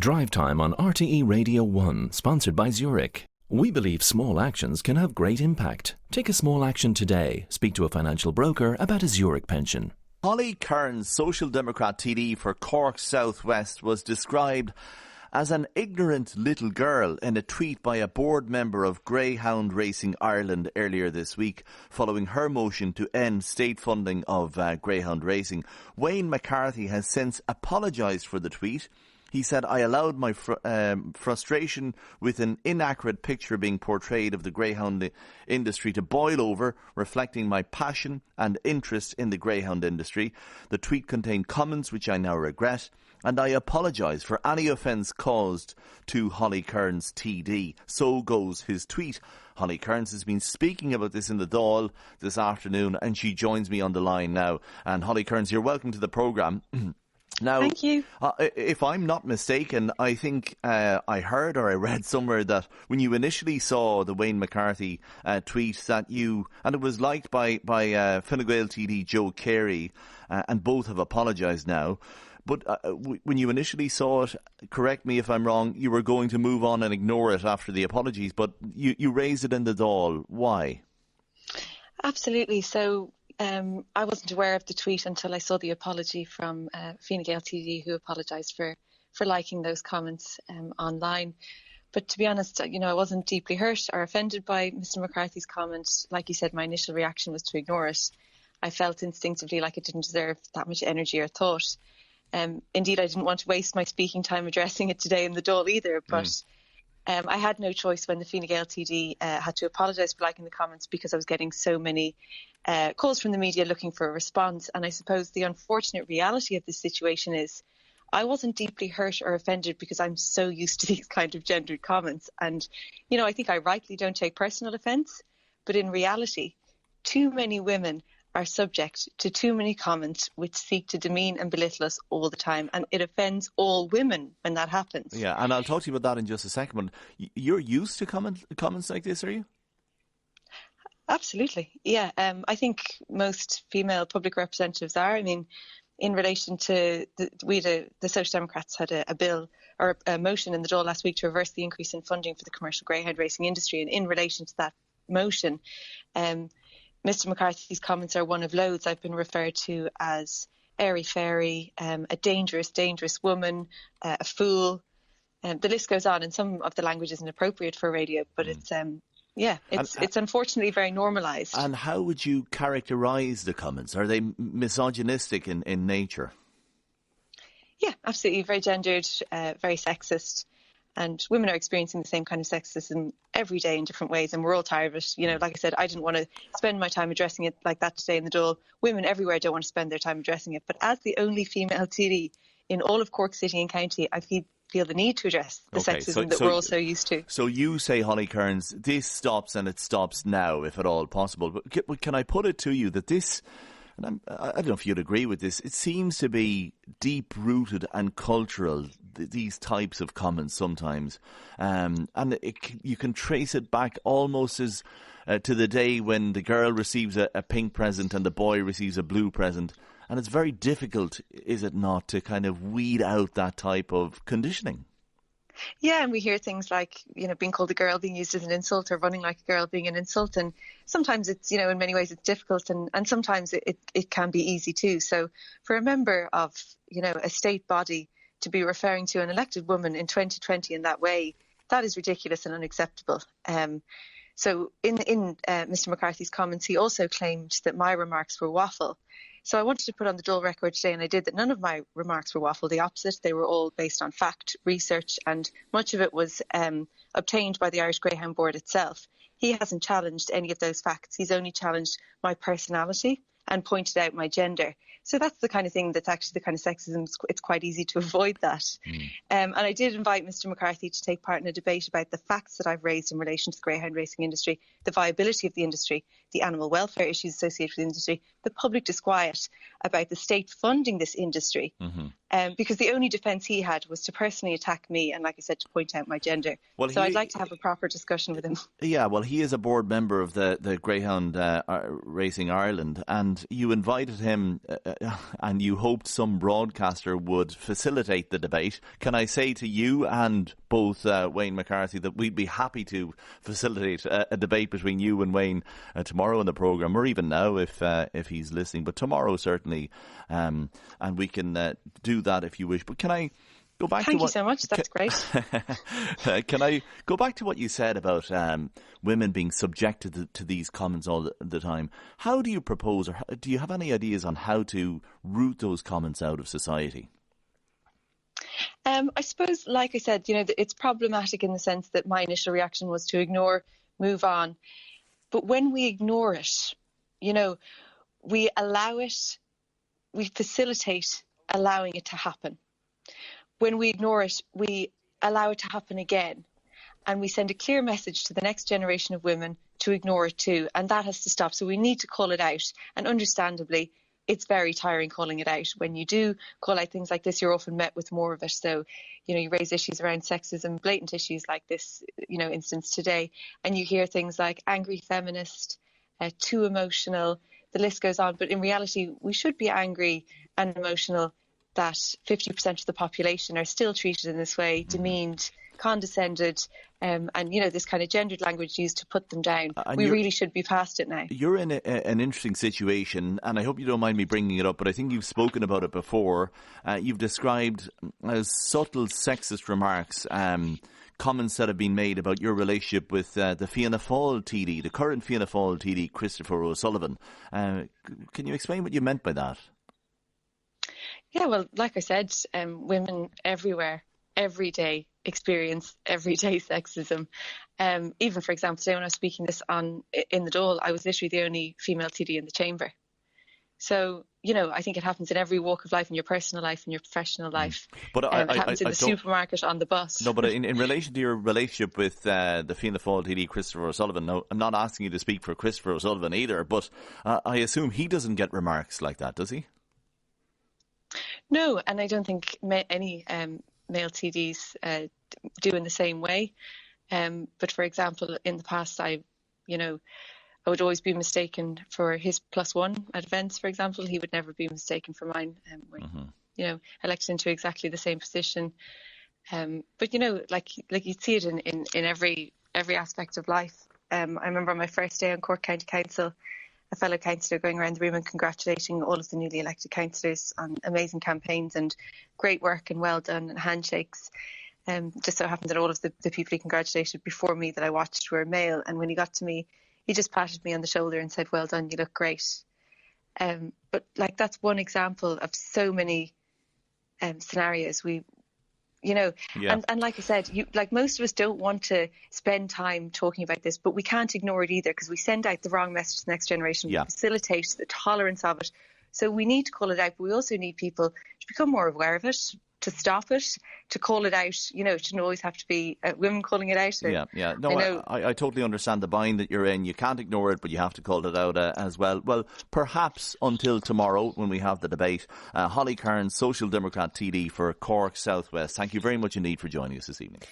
Drivetime on RTE Radio 1, sponsored by Zurich. We believe small actions can have great impact. Take a small action today. Speak to a financial broker about a Zurich pension. Holly Cairns, Social Democrat TD for Cork South West, was described as an ignorant little girl in a tweet by a board member of Greyhound Racing Ireland earlier this week, following her motion to end state funding of Greyhound Racing. Wayne McCarthy has since apologised for the tweet. He said, "I allowed my frustration with an inaccurate picture being portrayed of the greyhound industry to boil over, reflecting my passion and interest in the greyhound industry. The tweet contained comments which I now regret, and I apologise for any offence caused to Holly Cairns TD." So goes his tweet. Holly Cairns has been speaking about this in the Dail this afternoon, and she joins me on the line now. And Holly Cairns, you're welcome to the programme. Now, thank you. If I'm not mistaken, I think I heard or I read somewhere that when you initially saw the Wayne McCarthy tweet that you, and it was liked by Fine Gael TD Joe Carey, and both have apologised now. But when you initially saw it, correct me if I'm wrong, you were going to move on and ignore it after the apologies, but you raised it in the Dáil. Why? Absolutely. So I wasn't aware of the tweet until I saw the apology from Fine Gael TD, who apologised for liking those comments online. But to be honest, I wasn't deeply hurt or offended by Mr McCarthy's comment. Like you said, my initial reaction was to ignore it. I felt instinctively like it didn't deserve that much energy or thought. Indeed, I didn't want to waste my speaking time addressing it today in the Dáil either, but I had no choice when the Fine Gael TD had to apologise for liking the comments, because I was getting so many calls from the media looking for a response. And I suppose the unfortunate reality of this situation is I wasn't deeply hurt or offended because I'm so used to these kind of gendered comments. And, I think I rightly don't take personal offence, but in reality, too many women are subject to too many comments which seek to demean and belittle us all the time, and it offends all women when that happens. Yeah, and I'll talk to you about that in just a second, but you're used to comments like this, are you? Absolutely, yeah. I think most female public representatives are. I mean, in relation to the Social Democrats had a bill or a motion in the Dáil last week to reverse the increase in funding for the commercial greyhound racing industry, and in relation to that motion, Mr McCarthy's comments are one of loads. I've been referred to as airy fairy, a dangerous woman, a fool. The list goes on, and some of the language isn't appropriate for radio, but it's unfortunately very normalised. And how would you characterise the comments? Are they misogynistic in nature? Yeah, absolutely. Very gendered, very sexist. And women are experiencing the same kind of sexism every day in different ways, and we're all tired of it. Like I said, I didn't want to spend my time addressing it like that today in the Dáil. Women everywhere don't want to spend their time addressing it. But as the only female TD in all of Cork City and County, I feel the need to address the sexism that we're all so used to. So you say, Holly Cairns, this stops, and it stops now, if at all possible. But can I put it to you that this, and I don't know if you'd agree with this, it seems to be deep-rooted and cultural, these types of comments sometimes. And you can trace it back almost as to the day when the girl receives a pink present and the boy receives a blue present. And it's very difficult, is it not, to kind of weed out that type of conditioning? Yeah, and we hear things like, being called a girl being used as an insult, or running like a girl being an insult. And sometimes it's, in many ways it's difficult, and sometimes it can be easy too. So for a member of, a state body to be referring to an elected woman in 2020 in that way, that is ridiculous and unacceptable. So in Mr McCarthy's comments, he also claimed that my remarks were waffle. So I wanted to put on the Dáil record today, and I did, that none of my remarks were waffle. The opposite. They were all based on fact, research, and much of it was obtained by the Irish Greyhound Board itself. He hasn't challenged any of those facts. He's only challenged my personality and pointed out my gender. So that's the kind of thing that's actually the kind of sexism. It's quite easy to avoid that. And I did invite Mr McCarthy to take part in a debate about the facts that I've raised in relation to the greyhound racing industry, the viability of the industry, the animal welfare issues associated with the industry, the public disquiet about the state funding this industry, because the only defence he had was to personally attack me and, like I said, to point out my gender. Well, so I'd like to have a proper discussion with him. Yeah, well, he is a board member of the Greyhound Racing Ireland, and you invited him and you hoped some broadcaster would facilitate the debate. Can I say to you and both Wayne McCarthy that we'd be happy to facilitate a debate between you and Wayne tomorrow in the programme, or even now if he's listening, but tomorrow certainly, and we can do that if you wish. But can I go back Thank you so much. That's great. Can I go back to what you said about women being subjected to these comments all the time? How do you propose, or do you have any ideas on how to root those comments out of society? I suppose, like I said, it's problematic in the sense that my initial reaction was to ignore, move on. But when we ignore it, we allow it, we facilitate allowing it to happen. When we ignore it, we allow it to happen again. And we send a clear message to the next generation of women to ignore it too. And that has to stop. So we need to call it out. And understandably, it's very tiring calling it out. When you do call out things like this, you're often met with more of it. So, you raise issues around sexism, blatant issues like this, instance today. And you hear things like angry feminist, too emotional, the list goes on. But in reality, we should be angry and emotional that 50% of the population are still treated in this way, demeaned, condescended, and this kind of gendered language used to put them down. We really should be past it now. You're in an interesting situation, and I hope you don't mind me bringing it up, but I think you've spoken about it before. You've described as subtle sexist remarks, comments that have been made about your relationship with the Fianna Fáil TD, the current Fianna Fáil TD, Christopher O'Sullivan. Can you explain what you meant by that? Yeah, well, like I said, women everywhere, every day, experience everyday sexism. Even, for example, today when I was speaking this in the Dail, I was literally the only female TD in the chamber. So, I think it happens in every walk of life, in your personal life, in your professional life. But it happens in the supermarket, on the bus. No, but in relation to your relationship with the Fianna Fáil TD, Christopher O'Sullivan, no, I'm not asking you to speak for Christopher O'Sullivan either, but I assume he doesn't get remarks like that, does he? No, and I don't think any male TDs do in the same way. But for example, in the past, I would always be mistaken for his +1 at events, for example. He would never be mistaken for mine. We're, elected into exactly the same position. But like you'd see it in every aspect of life. I remember on my first day on Cork County Council, a fellow councillor going around the room and congratulating all of the newly elected councillors on amazing campaigns and great work and well done and handshakes. Just so happened that all of the people he congratulated before me that I watched were male. And when he got to me, he just patted me on the shoulder and said, "Well done, you look great." But that's one example of so many scenarios and like I said, most of us don't want to spend time talking about this, but we can't ignore it either, because we send out the wrong message to the next generation. We facilitate the tolerance of it. So we need to call it out, but we also need people to become more aware of it, to stop it, to call it out. It shouldn't always have to be women calling it out. No, I totally understand the bind that you're in. You can't ignore it, but you have to call it out as well. Well, perhaps until tomorrow when we have the debate. Holly Cairns, Social Democrat TD for Cork South West. Thank you very much indeed for joining us this evening.